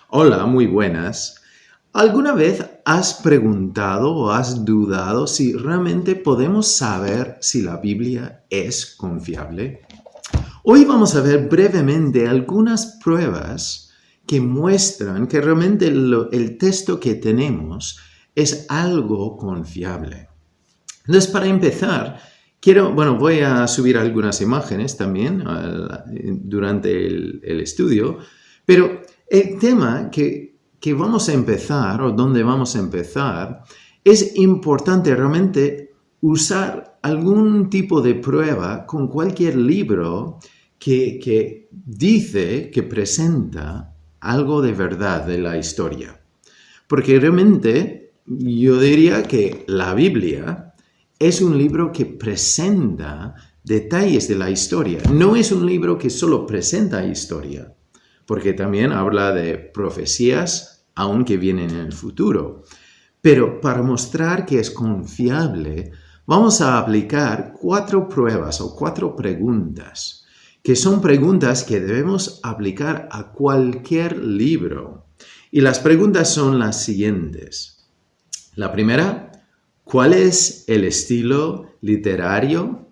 Hola, muy buenas. ¿Alguna vez has preguntado o has dudado si realmente podemos saber si la Biblia es confiable? Hoy vamos a ver brevemente algunas pruebas que muestran que realmente el texto que tenemos es algo confiable. Entonces, para empezar, voy a subir algunas imágenes también durante el estudio, pero el tema que vamos a empezar, o donde vamos a empezar, es importante realmente usar algún tipo de prueba con cualquier libro que dice, que presenta algo de verdad de la historia. Porque realmente yo diría que la Biblia es un libro que presenta detalles de la historia. No es un libro que solo presenta historia, porque también habla de profecías aún que vienen en el futuro. Pero para mostrar que es confiable, vamos a aplicar 4 pruebas o 4 preguntas, que son preguntas que debemos aplicar a cualquier libro. Y las preguntas son las siguientes. La primera, ¿cuál es el estilo literario?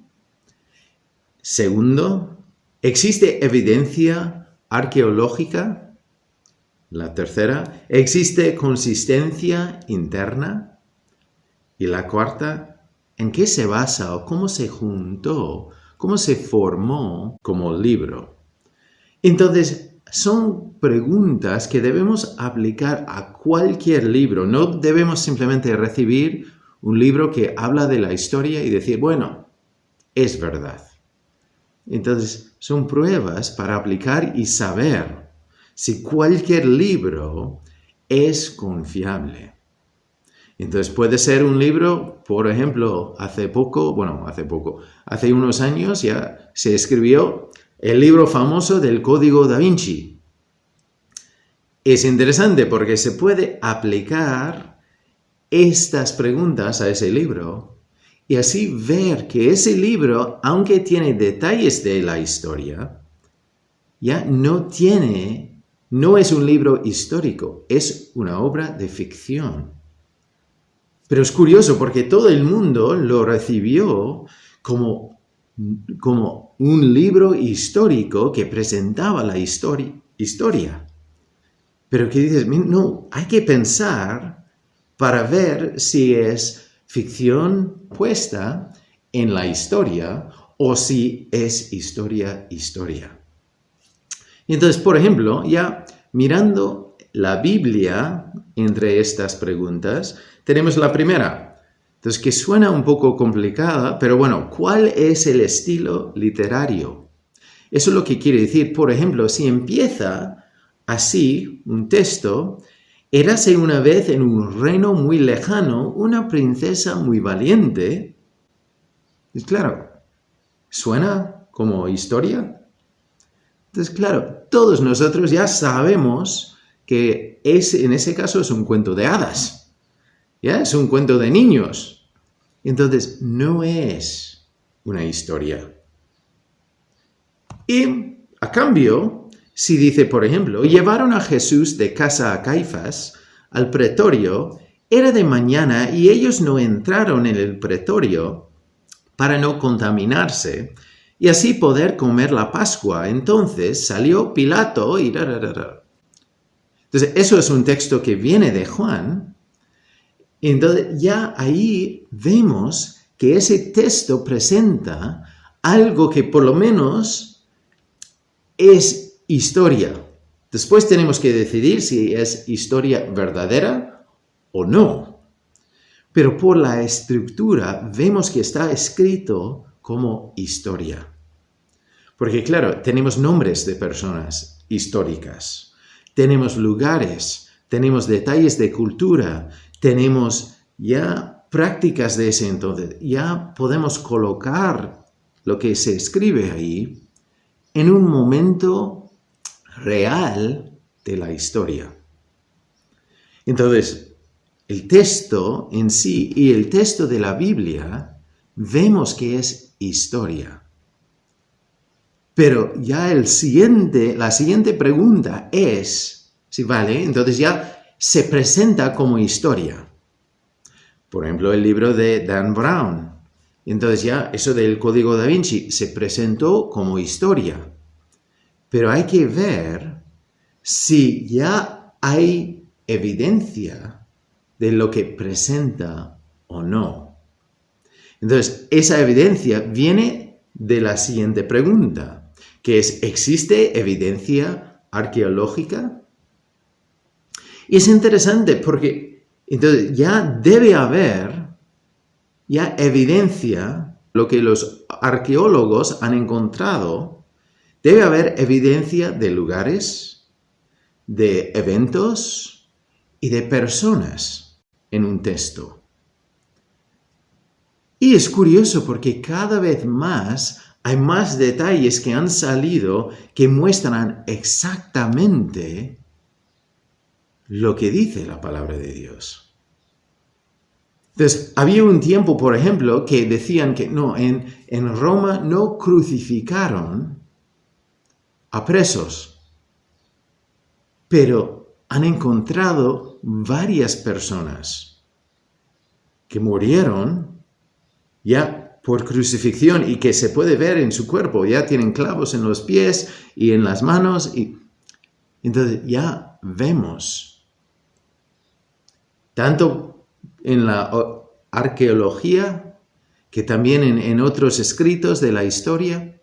Segundo, ¿existe evidencia arqueológica? La tercera, ¿existe consistencia interna? Y la cuarta, ¿en qué se basa o cómo se juntó, cómo se formó como libro? Entonces, son preguntas que debemos aplicar a cualquier libro. No debemos simplemente recibir un libro que habla de la historia y decir, bueno, es verdad. Entonces, son pruebas para aplicar y saber si cualquier libro es confiable. Entonces, puede ser un libro, por ejemplo, hace unos años ya se escribió el libro famoso del Código Da Vinci. Es interesante porque se puede aplicar estas preguntas a ese libro y así ver que ese libro, aunque tiene detalles de la historia, ya no es un libro histórico, es una obra de ficción. Pero es curioso porque todo el mundo lo recibió como un libro histórico que presentaba la historia. Pero que dices, no, hay que pensar para ver si es ficción puesta en la historia o si es historia. Entonces, por ejemplo, ya mirando la Biblia entre estas preguntas, tenemos la primera. Entonces, que suena un poco complicada, pero bueno, ¿cuál es el estilo literario? Eso es lo que quiere decir, por ejemplo, si empieza así un texto, érase una vez en un reino muy lejano una princesa muy valiente. Y claro, ¿suena como historia? Entonces, claro, todos nosotros ya sabemos que en ese caso es un cuento de hadas. ¿Ya? Es un cuento de niños. Entonces, no es una historia. Y, a cambio, si dice, por ejemplo, llevaron a Jesús de casa a Caifás al pretorio, era de mañana y ellos no entraron en el pretorio para no contaminarse y así poder comer la Pascua. Entonces salió Pilato y... Entonces, eso es un texto que viene de Juan. Entonces, ya ahí vemos que ese texto presenta algo que por lo menos es historia. Después tenemos que decidir si es historia verdadera o no. Pero por la estructura vemos que está escrito como historia. Porque claro, tenemos nombres de personas históricas, tenemos lugares, tenemos detalles de cultura, tenemos ya prácticas de ese entonces. Ya podemos colocar lo que se escribe ahí en un momento real de la historia. Entonces, el texto en sí y el texto de la Biblia vemos que es historia. Pero ya la siguiente pregunta es Sí, vale, entonces ya se presenta como historia. Por ejemplo, el libro de Dan Brown. Entonces ya eso del Código Da Vinci se presentó como historia. Pero hay que ver si ya hay evidencia de lo que presenta o no. Entonces, esa evidencia viene de la siguiente pregunta, que es, ¿existe evidencia arqueológica? Y es interesante porque entonces ya debe haber ya evidencia, lo que los arqueólogos han encontrado, debe haber evidencia de lugares, de eventos y de personas en un texto. Y es curioso porque cada vez más hay más detalles que han salido que muestran exactamente lo que dice la palabra de Dios. Entonces, había un tiempo, por ejemplo, que decían que no, en Roma no crucificaron a presos, pero han encontrado varias personas que murieron ya por crucifixión y que se puede ver en su cuerpo, ya tienen clavos en los pies y en las manos. Y entonces ya vemos, tanto en la arqueología que también en otros escritos de la historia,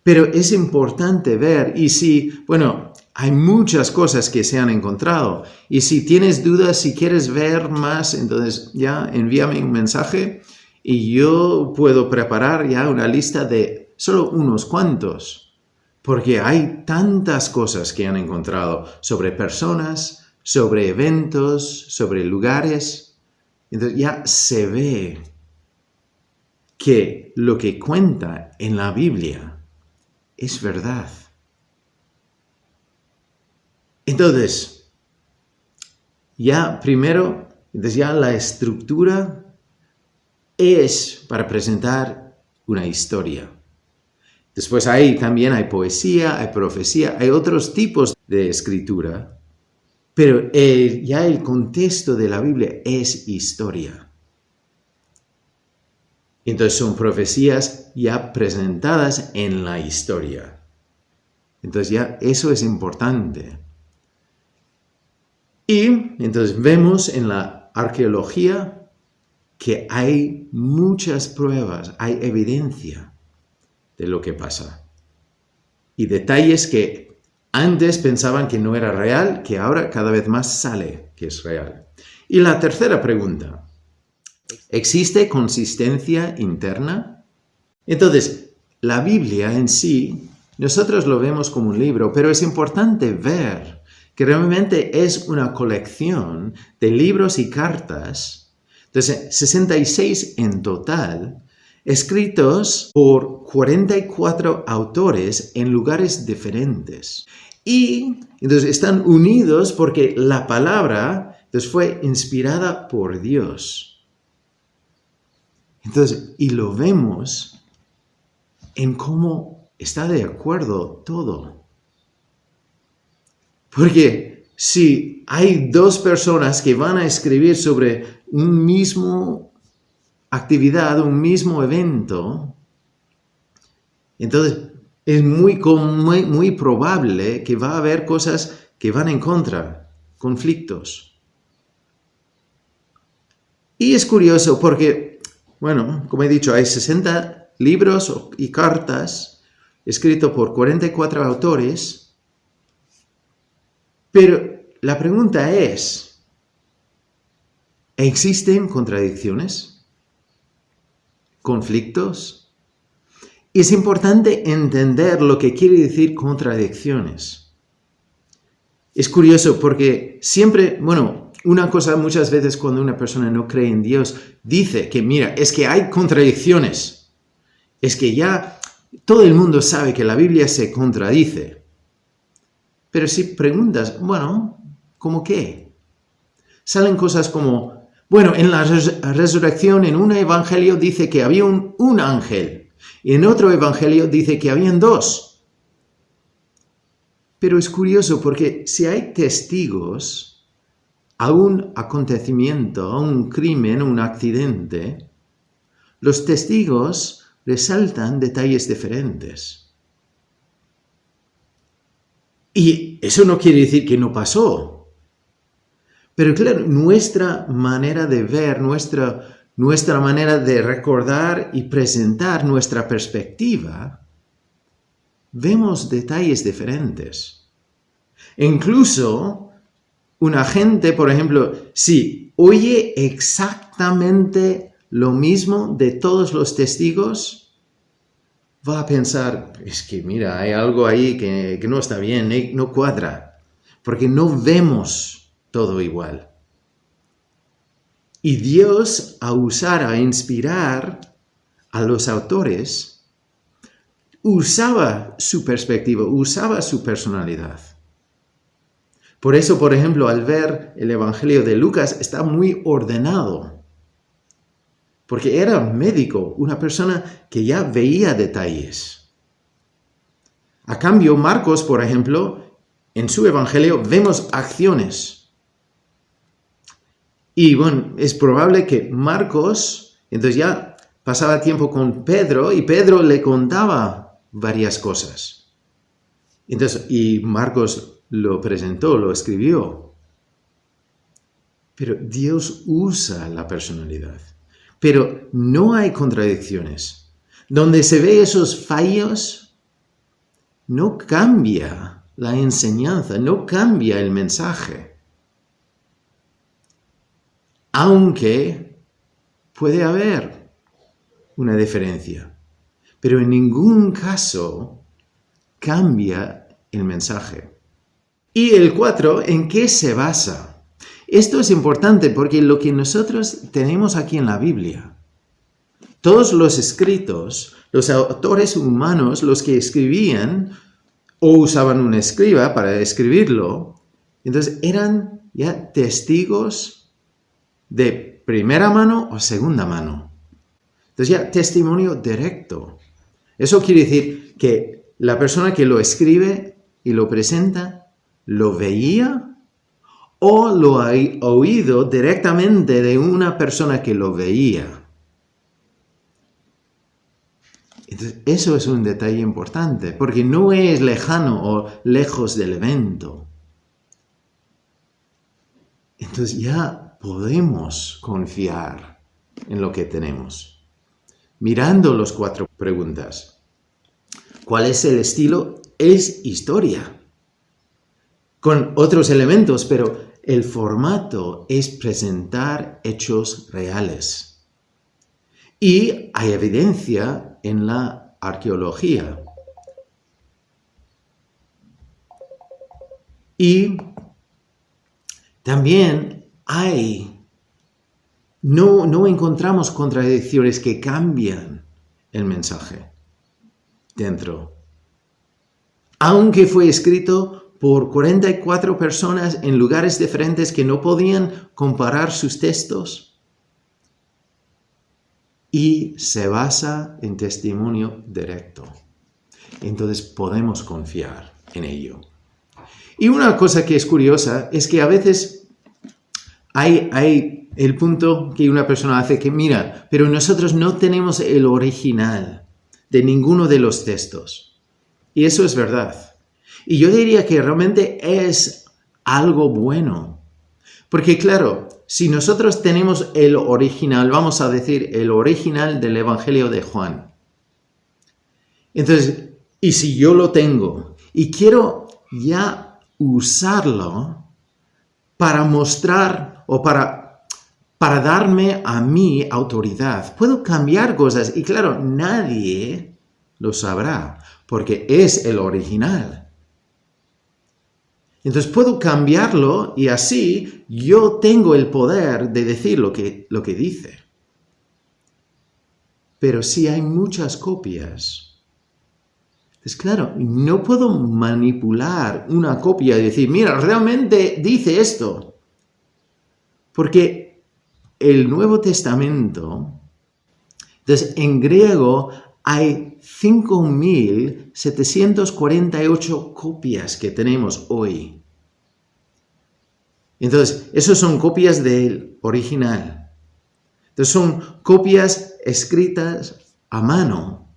pero es importante ver, y si, bueno, hay muchas cosas que se han encontrado, y si tienes dudas, si quieres ver más, entonces ya envíame un mensaje y yo puedo preparar ya una lista de solo unos cuantos, porque hay tantas cosas que han encontrado sobre personas, sobre eventos, sobre lugares. Entonces ya se ve que lo que cuenta en la Biblia es verdad. Entonces, ya primero, ya la estructura es para presentar una historia. Después también hay poesía, hay profecía, hay otros tipos de escritura, pero ya el contexto de la Biblia es historia. Entonces son profecías ya presentadas en la historia. Entonces ya eso es importante. Y entonces vemos en la arqueología que hay muchas pruebas, hay evidencia de lo que pasa. Y detalles que antes pensaban que no era real, que ahora cada vez más sale que es real. Y la tercera pregunta, ¿existe consistencia interna? Entonces, la Biblia en sí, nosotros lo vemos como un libro, pero es importante ver que realmente es una colección de libros y cartas, entonces 66 en total, escritos por 44 autores en lugares diferentes. Y entonces están unidos porque la palabra entonces, fue inspirada por Dios. Entonces, y lo vemos en cómo está de acuerdo todo. Porque si hay dos personas que van a escribir sobre un mismo actividad, un mismo evento, entonces es muy probable que va a haber cosas que van en contra, conflictos. Y es curioso porque, bueno, como he dicho, hay 60 libros y cartas escritos por 44 autores, pero la pregunta es, ¿existen contradicciones? ¿Conflictos? Y es importante entender lo que quiere decir contradicciones. Es curioso porque siempre, bueno, una cosa muchas veces cuando una persona no cree en Dios, dice que mira, es que hay contradicciones. Es que ya todo el mundo sabe que la Biblia se contradice. Pero si preguntas, bueno, ¿cómo qué? Salen cosas como, bueno, en la resurrección, en un evangelio dice que había un ángel, y en otro evangelio dice que habían dos. Pero es curioso porque si hay testigos a un acontecimiento, a un crimen, un accidente, los testigos resaltan detalles diferentes. Y eso no quiere decir que no pasó. Pero claro, nuestra manera de ver, nuestra manera de recordar y presentar nuestra perspectiva, vemos detalles diferentes. Incluso un agente, por ejemplo, si oye exactamente lo mismo de todos los testigos, va a pensar, es que mira, hay algo ahí que no está bien, no cuadra, porque no vemos todo igual. Y Dios, a inspirar a los autores, usaba su perspectiva, usaba su personalidad. Por eso, por ejemplo, al ver el Evangelio de Lucas, está muy ordenado. Porque era médico, una persona que ya veía detalles. A cambio, Marcos, por ejemplo, en su Evangelio vemos acciones. Y bueno, es probable que Marcos, entonces ya pasaba tiempo con Pedro y Pedro le contaba varias cosas. Entonces, y Marcos lo presentó, lo escribió. Pero Dios usa la personalidad. Pero no hay contradicciones. Donde se ve esos fallos, no cambia la enseñanza, no cambia el mensaje. Aunque puede haber una diferencia, pero en ningún caso cambia el mensaje. Y el 4, ¿en qué se basa? Esto es importante porque lo que nosotros tenemos aquí en la Biblia, todos los escritos, los autores humanos, los que escribían o usaban un escriba para escribirlo, entonces eran ya testigos de primera mano o segunda mano. Entonces ya testimonio directo. Eso quiere decir que la persona que lo escribe y lo presenta, lo veía o lo ha oído directamente de una persona que lo veía. Entonces, eso es un detalle importante, porque no es lejano o lejos del evento. Entonces ya podemos confiar en lo que tenemos. Mirando las 4 preguntas. ¿Cuál es el estilo? Es historia. Con otros elementos, pero el formato es presentar hechos reales. Y hay evidencia en la arqueología. Y también no encontramos contradicciones que cambian el mensaje dentro. Aunque fue escrito por 44 personas en lugares diferentes que no podían comparar sus textos, y se basa en testimonio directo. Entonces podemos confiar en ello. Y una cosa que es curiosa es que a veces hay el punto que una persona hace que mira, pero nosotros no tenemos el original de ninguno de los textos. Y eso es verdad. Y yo diría que realmente es algo bueno. Porque claro, si nosotros tenemos el original, vamos a decir el original del Evangelio de Juan. Entonces, y si yo lo tengo y quiero ya usarlo para mostrar o para darme a mí autoridad, puedo cambiar cosas y claro, nadie lo sabrá porque es el original. Entonces puedo cambiarlo y así yo tengo el poder de decir lo que dice. Pero si hay muchas copias, pues claro, no puedo manipular una copia y decir, mira, realmente dice esto. Porque el Nuevo Testamento, entonces en griego hay 5.748 copias que tenemos hoy. Entonces, esos son copias del original. Entonces, son copias escritas a mano,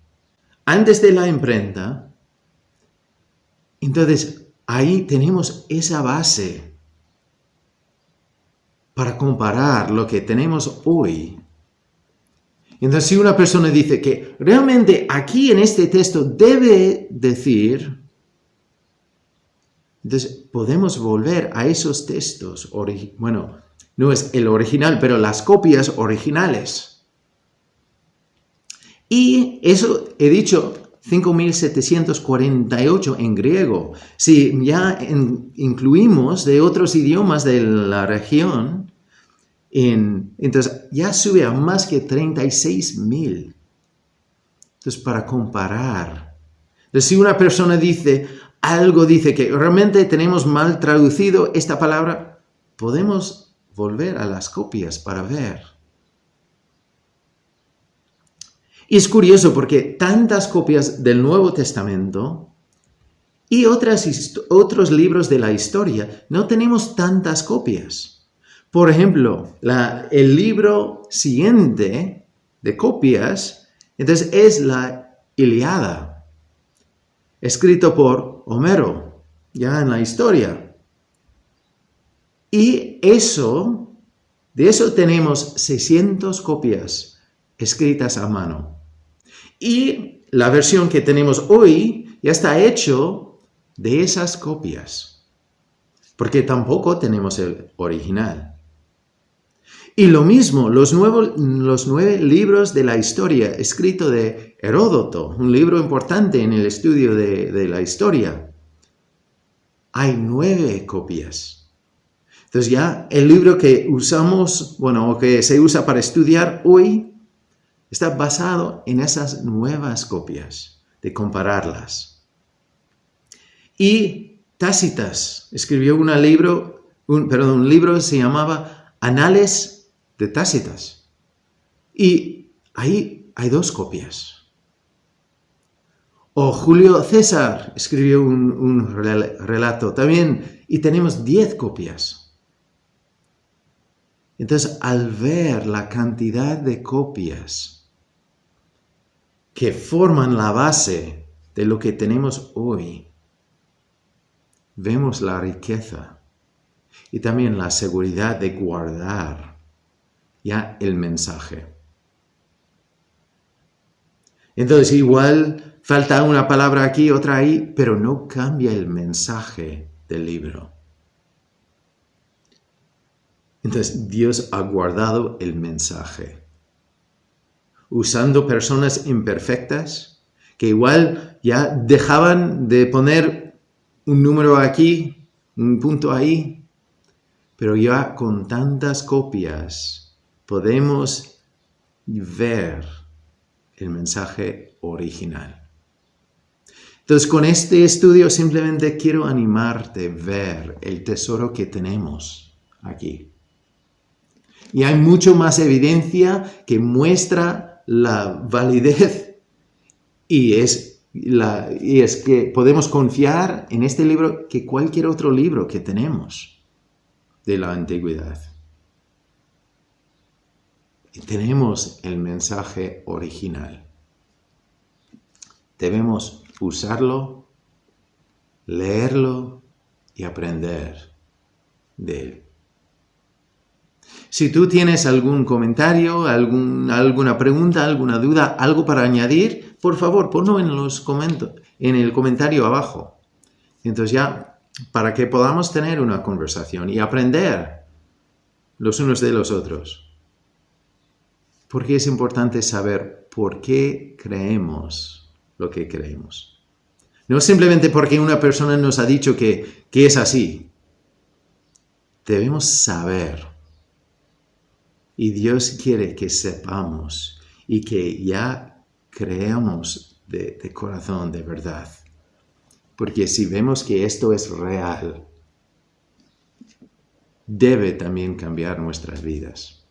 antes de la imprenta. Entonces, ahí tenemos esa base para comparar lo que tenemos hoy. Entonces, si una persona dice que realmente aquí en este texto debe decir, entonces podemos volver a esos textos, bueno, no es el original, pero las copias originales. Y eso he dicho, 5.748 en griego. Si ya incluimos de otros idiomas de la región, entonces ya sube a más que 36.000. Entonces, para comparar. Entonces, si una persona dice que realmente tenemos mal traducido esta palabra, podemos volver a las copias para ver. Y es curioso porque tantas copias del Nuevo Testamento y otros libros de la historia no tenemos tantas copias. Por ejemplo, el libro siguiente de copias, entonces es la Ilíada, escrito por Homero, ya en la historia. Y de eso tenemos 600 copias escritas a mano. Y la versión que tenemos hoy ya está hecho de esas copias, porque tampoco tenemos el original. Y lo mismo, los 9 libros de la historia, escrito de Heródoto, un libro importante en el estudio de la historia. Hay 9 copias. Entonces ya el libro que usamos, o que se usa para estudiar hoy, está basado en esas nuevas copias, de compararlas. Y Tácitas escribió un libro que se llamaba Anales de Tácitas. Y ahí hay 2 copias. O Julio César escribió un relato también y tenemos 10 copias. Entonces, al ver la cantidad de copias que forman la base de lo que tenemos hoy, vemos la riqueza y también la seguridad de guardar ya el mensaje. Entonces, igual falta una palabra aquí, otra ahí, pero no cambia el mensaje del libro. Entonces, Dios ha guardado el mensaje, usando personas imperfectas que igual ya dejaban de poner un número aquí, un punto ahí, pero ya con tantas copias podemos ver el mensaje original. Entonces, con este estudio simplemente quiero animarte a ver el tesoro que tenemos aquí. Y hay mucho más evidencia que muestra la validez y es que podemos confiar en este libro que cualquier otro libro que tenemos de la antigüedad. Y tenemos el mensaje original. Debemos usarlo, leerlo y aprender de él. Si tú tienes algún comentario, alguna pregunta, alguna duda, algo para añadir, por favor, ponlo en el comentario abajo. Entonces ya, para que podamos tener una conversación y aprender los unos de los otros. Porque es importante saber por qué creemos lo que creemos. No simplemente porque una persona nos ha dicho que es así. Debemos saber. Y Dios quiere que sepamos y que ya creamos de corazón, de verdad. Porque si vemos que esto es real, debe también cambiar nuestras vidas.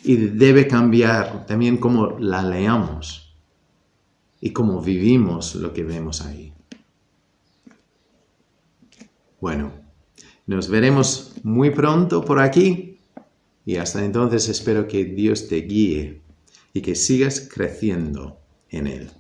Y debe cambiar también cómo la leamos. y cómo vivimos lo que vemos ahí. Bueno, nos veremos muy pronto por aquí y hasta entonces espero que Dios te guíe y que sigas creciendo en Él.